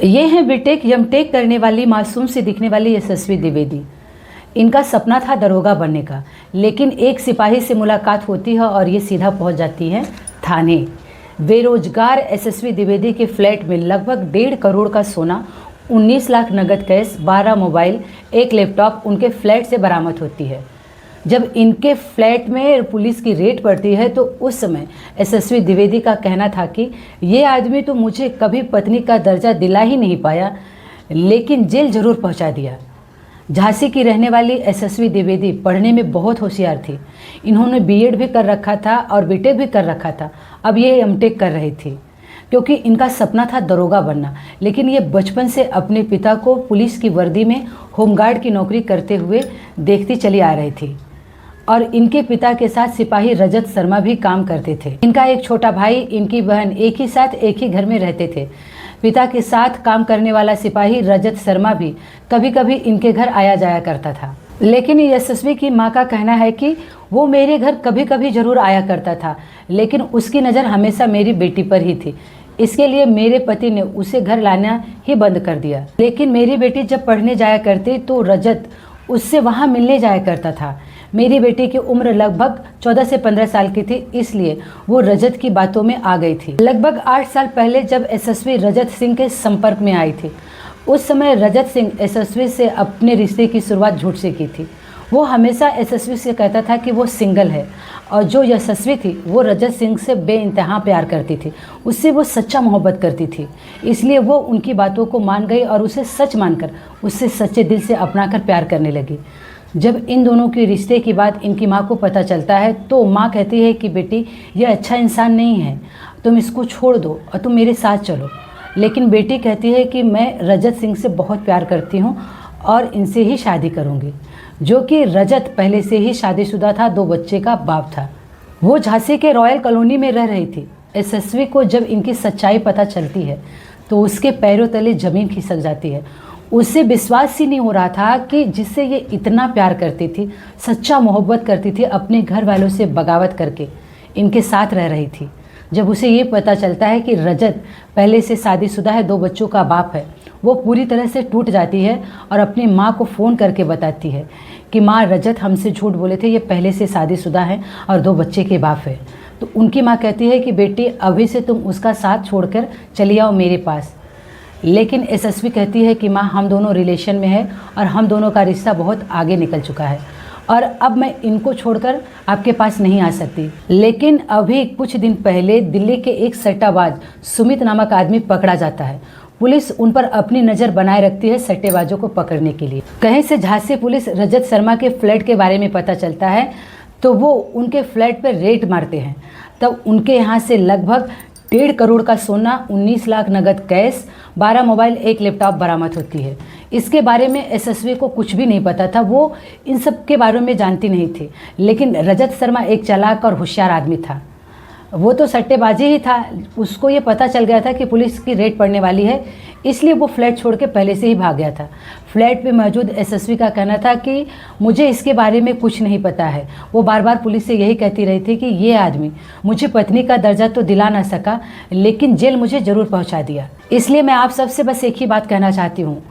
ये हैं BTech MTech करने वाली मासूम से दिखने वाली यशस्वी द्विवेदी। इनका सपना था दरोगा बनने का, लेकिन एक सिपाही से मुलाकात होती है और ये सीधा पहुंच जाती हैं थाने। बेरोजगार यशस्वी द्विवेदी के फ्लैट में लगभग 1.5 करोड़ का सोना, 19 लाख नगद कैश, 12 मोबाइल, 1 लैपटॉप उनके फ्लैट से बरामद होती है। जब इनके फ्लैट में पुलिस की रेड पड़ती है तो उस समय यशस्वी द्विवेदी का कहना था कि ये आदमी तो मुझे कभी पत्नी का दर्जा दिला ही नहीं पाया, लेकिन जेल जरूर पहुंचा दिया। झांसी की रहने वाली यशस्वी द्विवेदी पढ़ने में बहुत होशियार थी। इन्होंने बीएड भी कर रखा था और बीटेक भी कर रखा था। अब ये एमटेक कर रही थी क्योंकि इनका सपना था दरोगा बनना, लेकिन ये बचपन से अपने पिता को पुलिस की वर्दी में होमगार्ड की नौकरी करते हुए देखती चली आ रही थी और इनके पिता के साथ सिपाही रजत शर्मा भी काम करते थे। इनका एक छोटा भाई, इनकी बहन एक ही साथ एक ही घर में रहते थे। पिता के साथ काम करने वाला सिपाही रजत शर्मा भी कभी कभी इनके घर आया जाया करता था, लेकिन यशस्वी की मां का कहना है कि वो मेरे घर कभी कभी जरूर आया करता था, लेकिन उसकी नज़र हमेशा मेरी बेटी पर ही थी। इसके लिए मेरे पति ने उसे घर लाना ही बंद कर दिया। लेकिन मेरी बेटी जब पढ़ने जाया करती तो रजत उससे वहाँ मिलने जाया करता था। मेरी बेटी की उम्र लगभग 14 से 15 साल की थी, इसलिए वो रजत की बातों में आ गई थी। लगभग 8 साल पहले जब यशस्वी रजत सिंह के संपर्क में आई थी, उस समय रजत सिंह यशस्वी से अपने रिश्ते की शुरुआत झूठ से की थी। वो हमेशा यशस्वी से कहता था कि वो सिंगल है और जो यशस्वी थी वो रजत सिंह से बेइंतहा प्यार करती थी, उससे वो सच्चा मोहब्बत करती थी। इसलिए वो उनकी बातों को मान गई और उसे सच मानकर उससे सच्चे दिल से अपनाकर प्यार करने लगी। जब इन दोनों के रिश्ते की बात इनकी माँ को पता चलता है तो माँ कहती है कि बेटी ये अच्छा इंसान नहीं है, तुम इसको छोड़ दो और तुम मेरे साथ चलो। लेकिन बेटी कहती है कि मैं रजत सिंह से बहुत प्यार करती हूँ और इनसे ही शादी करूँगी, जो कि रजत पहले से ही शादीशुदा था, 2 बच्चे का बाप था। वो झांसी के रॉयल कॉलोनी में रह रही थी। यशस्वी को जब इनकी सच्चाई पता चलती है तो उसके पैरों तले ज़मीन खिसक जाती है। उसे विश्वास ही नहीं हो रहा था कि जिससे ये इतना प्यार करती थी, सच्चा मोहब्बत करती थी, अपने घर वालों से बगावत करके इनके साथ रह रही थी। जब उसे ये पता चलता है कि रजत पहले से शादीशुदा है, 2 बच्चों का बाप है, वो पूरी तरह से टूट जाती है और अपनी माँ को फ़ोन करके बताती है कि माँ, रजत हमसे झूठ बोले थे, ये पहले से शादीशुदा है और 2 बच्चे के बाप है। तो उनकी माँ कहती है कि बेटी अभी से तुम उसका साथ छोड़कर चली आओ मेरे पास। लेकिन यशस्वी कहती है कि माँ, हम दोनों रिलेशन में है और हम दोनों का रिश्ता बहुत आगे निकल चुका है और अब मैं इनको छोड़कर आपके पास नहीं आ सकती। लेकिन अभी कुछ दिन पहले दिल्ली के एक सट्टाबाज सुमित नामक आदमी पकड़ा जाता है। पुलिस उन पर अपनी नज़र बनाए रखती है सट्टेबाजों को पकड़ने के लिए। कहीं से झांसी पुलिस रजत शर्मा के फ्लैट के बारे में पता चलता है तो वो उनके फ्लैट पर रेड मारते हैं। तब उनके यहाँ से लगभग 1.5 करोड़ का सोना, 19 लाख नगद कैश, 12 मोबाइल, 1 लैपटॉप बरामद होती है। इसके बारे में यशस्वी को कुछ भी नहीं पता था, वो इन सब के बारे में जानती नहीं थी। लेकिन रजत शर्मा एक चालाक और होशियार आदमी था। वो तो सट्टेबाजी ही था, उसको ये पता चल गया था कि पुलिस की रेड पड़ने वाली है, इसलिए वो फ्लैट छोड़ के पहले से ही भाग गया था। फ्लैट पे मौजूद यशस्वी का कहना था कि मुझे इसके बारे में कुछ नहीं पता है। वो बार बार पुलिस से यही कहती रही थी कि ये आदमी मुझे पत्नी का दर्जा तो दिला ना सका, लेकिन जेल मुझे ज़रूर पहुंचा दिया। इसलिए मैं आप सबसे बस एक ही बात कहना चाहती हूँ,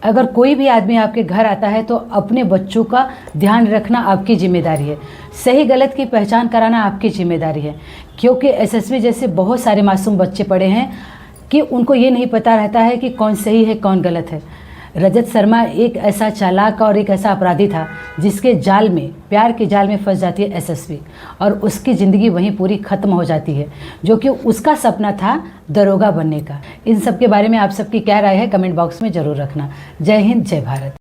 अगर कोई भी आदमी आपके घर आता है तो अपने बच्चों का ध्यान रखना आपकी जिम्मेदारी है। सही गलत की पहचान कराना आपकी जिम्मेदारी है, क्योंकि यशस्वी जैसे बहुत सारे मासूम बच्चे पड़े हैं कि उनको ये नहीं पता रहता है कि कौन सही है कौन गलत है। रजत शर्मा एक ऐसा चालाक और एक ऐसा अपराधी था जिसके जाल में, प्यार के जाल में फंस जाती है यशस्वी और उसकी ज़िंदगी वहीं पूरी ख़त्म हो जाती है, जो कि उसका सपना था दरोगा बनने का। इन सब के बारे में आप सबकी क्या राय है कमेंट बॉक्स में ज़रूर रखना। जय हिंद, जय भारत।